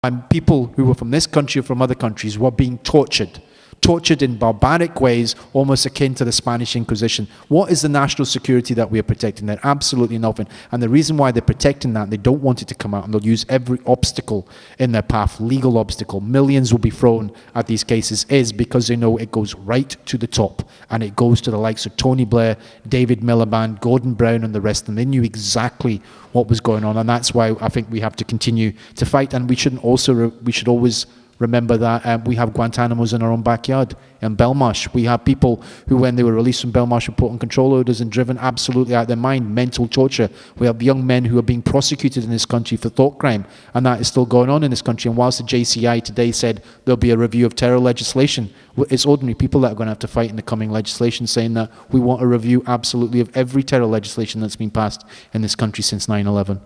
And people who were from this country or from other countries were being tortured in barbaric ways, almost akin to the Spanish Inquisition. What is the national security that we are protecting there? Absolutely nothing. And the reason why they're protecting that, they don't want it to come out, and they'll use every obstacle in their path, legal obstacle. Millions will be thrown at these cases, is because they know it goes right to the top, and it goes to the likes of Tony Blair, David Miliband, Gordon Brown, and the rest of them. They knew exactly what was going on, and that's why I think we have to continue to fight. And we should always remember that we have Guantánamos in our own backyard. In Belmarsh, we have people who, when they were released from Belmarsh, were put on control orders and driven absolutely out of their mind, mental torture. We have young men who are being prosecuted in this country for thought crime, and that is still going on in this country. And whilst the JCI today said there'll be a review of terror legislation, it's ordinary people that are going to have to fight in the coming legislation, saying that we want a review absolutely of every terror legislation that's been passed in this country since 9/11.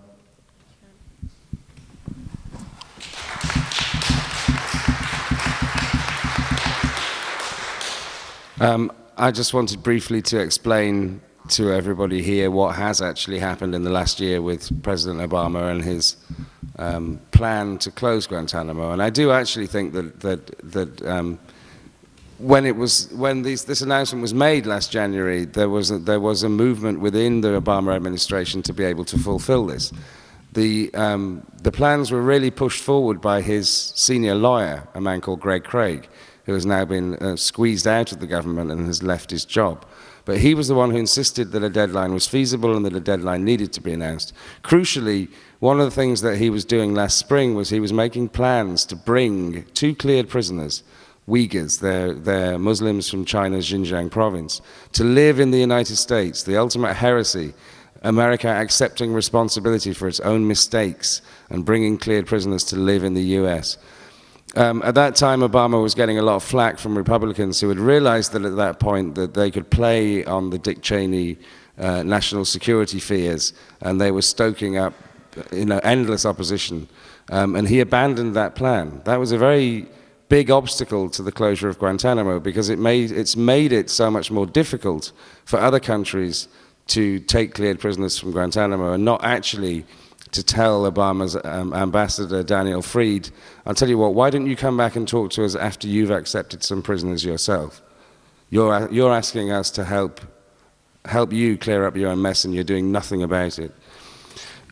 I just wanted briefly to explain to everybody here what has actually happened in the last year with President Obama and his plan to close Guantanamo. And I do actually think that when this announcement was made last January, there was a movement within the Obama administration to be able to fulfill this. The plans were really pushed forward by his senior lawyer, a man called Greg Craig, who has now been squeezed out of the government and has left his job. But he was the one who insisted that a deadline was feasible and that a deadline needed to be announced. Crucially, one of the things that he was doing last spring was he was making plans to bring 2 cleared prisoners, Uyghurs, they're Muslims from China's Xinjiang province, to live in the United States, the ultimate heresy, America accepting responsibility for its own mistakes and bringing cleared prisoners to live in the US. At that time, Obama was getting a lot of flack from Republicans who had realized that at that point that they could play on the Dick Cheney national security fears, and they were stoking up endless opposition. And he abandoned that plan. That was a very big obstacle to the closure of Guantanamo, because it's made it so much more difficult for other countries to take cleared prisoners from Guantanamo and not actually to tell Obama's ambassador, Daniel Fried, I'll tell you what, why don't you come back and talk to us after you've accepted some prisoners yourself? You're asking us to help you clear up your own mess, and you're doing nothing about it.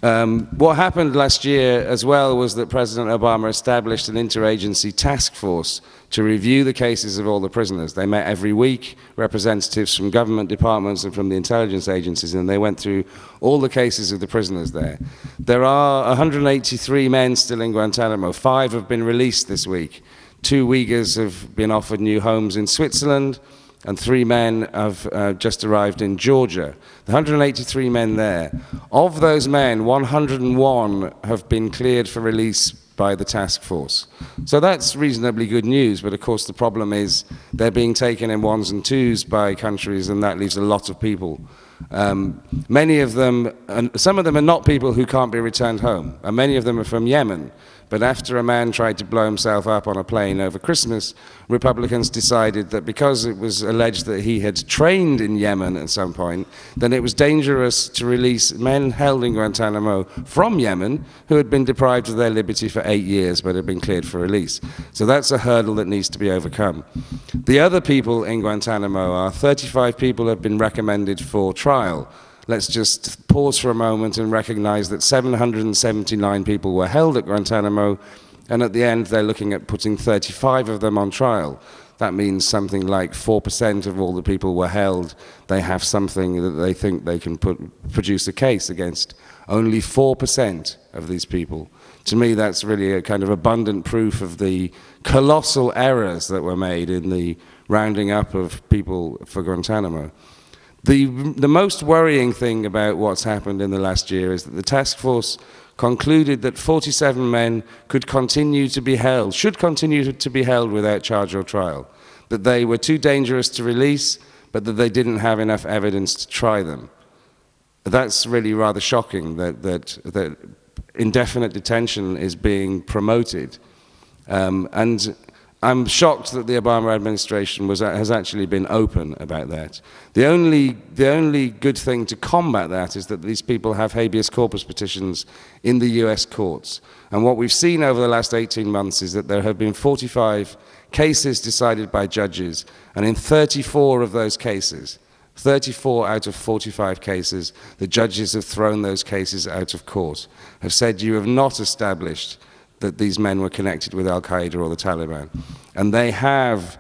What happened last year as well was that President Obama established an interagency task force to review the cases of all the prisoners. They met every week, representatives from government departments and from the intelligence agencies, and they went through all the cases of the prisoners there. There are 183 men still in Guantanamo. 5 have been released this week. 2 Uyghurs have been offered new homes in Switzerland, and 3 men have just arrived in Georgia. The 183 men there. Of those men, 101 have been cleared for release by the task force. So that's reasonably good news, but of course the problem is they're being taken in 1s and 2s by countries, and that leaves a lot of people. Many of them, and some of them are not people who can't be returned home, and many of them are from Yemen. But after a man tried to blow himself up on a plane over Christmas, Republicans decided that because it was alleged that he had trained in Yemen at some point, then it was dangerous to release men held in Guantanamo from Yemen who had been deprived of their liberty for 8 years but had been cleared for release. So that's a hurdle that needs to be overcome. The other people in Guantanamo are 35 people have been recommended for trial. Let's just pause for a moment and recognize that 779 people were held at Guantanamo, and at the end they're looking at putting 35 of them on trial. That means something like 4% of all the people were held. They have something that they think they can produce a case against. Only 4% of these people. To me, that's really a kind of abundant proof of the colossal errors that were made in the rounding up of people for Guantanamo. The most worrying thing about what's happened in the last year is that the task force concluded that 47 men could continue to be held, should continue to be held without charge or trial, that they were too dangerous to release, but that they didn't have enough evidence to try them. That's really rather shocking that indefinite detention is being promoted. And I'm shocked that the Obama administration has actually been open about that. The only good thing to combat that is that these people have habeas corpus petitions in the US courts. And what we've seen over the last 18 months is that there have been 45 cases decided by judges, and in 34 of those cases, 34 out of 45 cases, the judges have thrown those cases out of court, have said you have not established that these men were connected with Al-Qaeda or the Taliban. And they have,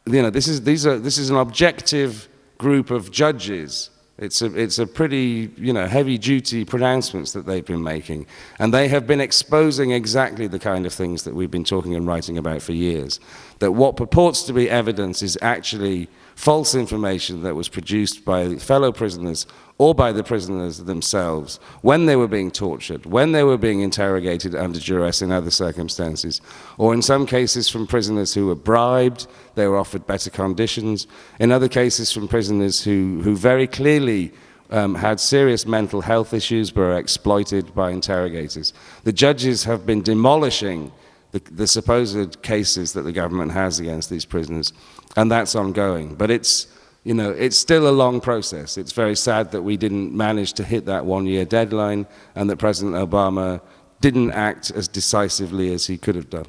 you know, this is an objective group of judges. It's a pretty, you know, heavy-duty pronouncements that they've been making. And they have been exposing exactly the kind of things that we've been talking and writing about for years. That what purports to be evidence is actually false information that was produced by fellow prisoners or by the prisoners themselves when they were being tortured, when they were being interrogated under duress in other circumstances, or in some cases from prisoners who were bribed, they were offered better conditions, in other cases from prisoners who very clearly had serious mental health issues, were exploited by interrogators. The judges have been demolishing the supposed cases that the government has against these prisoners, and that's ongoing. But it's, you know, it's still a long process. It's very sad that we didn't manage to hit that one-year deadline and that President Obama didn't act as decisively as he could have done.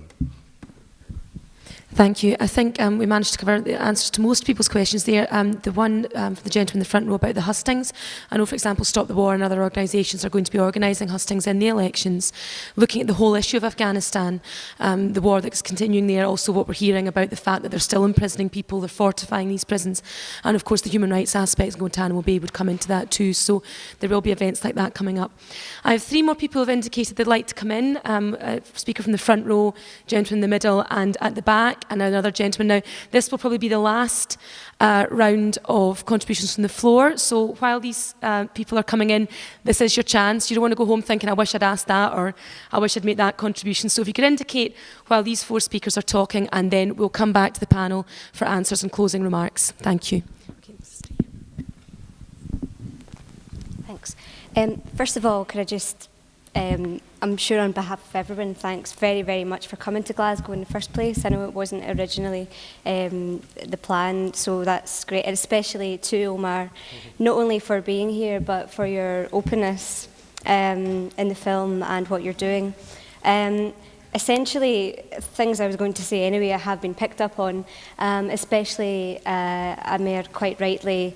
Thank you. I think we managed to cover the answers to most people's questions there. The one for the gentleman in the front row about the hustings. I know, for example, Stop the War and other organisations are going to be organising hustings in the elections, looking at the whole issue of Afghanistan, the war that's continuing there, also what we're hearing about the fact that they're still imprisoning people, they're fortifying these prisons, and of course the human rights aspects in Guantanamo Bay would come into that too, so there will be events like that coming up. I have 3 more people who have indicated they'd like to come in, a speaker from the front row, gentleman in the middle and at the back, and another gentleman. Now, this will probably be the last round of contributions from the floor. So while these people are coming in, this is your chance. You don't want to go home thinking, I wish I'd asked that, or I wish I'd made that contribution. So if you could indicate while these 4 speakers are talking, and then we'll come back to the panel for answers and closing remarks. Thank you. Thanks. First of all, could I just I'm sure on behalf of everyone, thanks very, very much for coming to Glasgow in the first place. I know it wasn't originally the plan, so that's great. And especially to Omar, not only for being here, but for your openness in the film and what you're doing. Essentially, things I was going to say anyway, I have been picked up on, especially Aamer quite rightly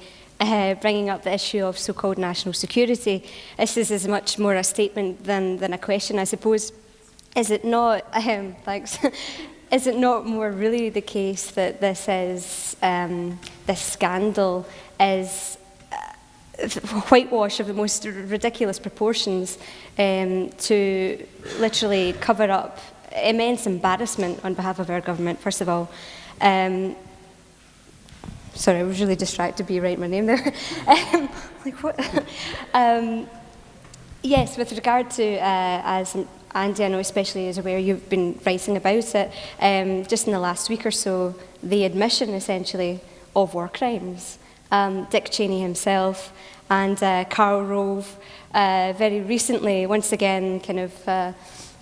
bringing up the issue of so-called national security. This is as much more a statement than a question, I suppose. Is it not, thanks, is it not more really the case that this is, this scandal is whitewash of the most ridiculous proportions to literally cover up immense embarrassment on behalf of our government, first of all. Sorry, I was really distracted by you writing my name there. Like what? Yes, with regard to, as Andy, I know especially is aware, you've been writing about it, just in the last week or so, the admission essentially of war crimes. Dick Cheney himself and Karl Rove very recently, once again, kind of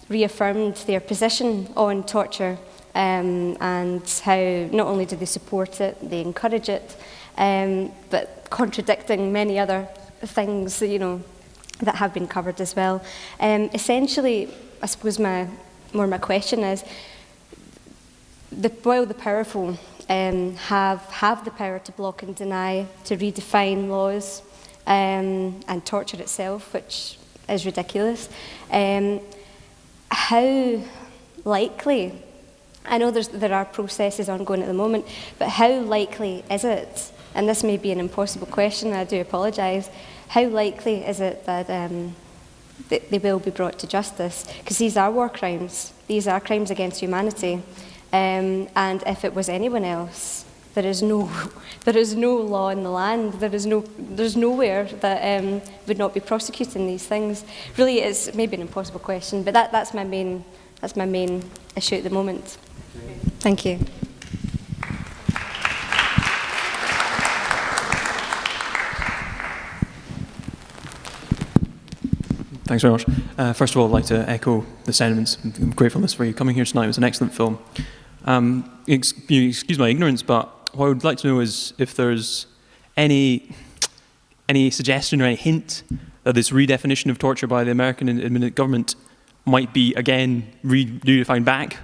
reaffirmed their position on torture. And how not only do they support it, they encourage it, but contradicting many other things, you know, that have been covered as well. Essentially, I suppose my question is, while the powerful have the power to block and deny, to redefine laws, and torture itself, which is ridiculous, how likely, I know there are processes ongoing at the moment, but how likely is it, and this may be an impossible question, I do apologise, how likely is it that they will be brought to justice? Because these are war crimes, these are crimes against humanity, and if it was anyone else, there is no law in the land, there's nowhere that would not be prosecuting these things. Really, it's maybe an impossible question, but that's my main issue at the moment. Thank you. Thanks very much. First of all, I'd like to echo the sentiments of gratefulness for you coming here tonight. It was an excellent film. Excuse my ignorance, but what I would like to know is if there's any suggestion or any hint that this redefinition of torture by the American government might be, again, redefined back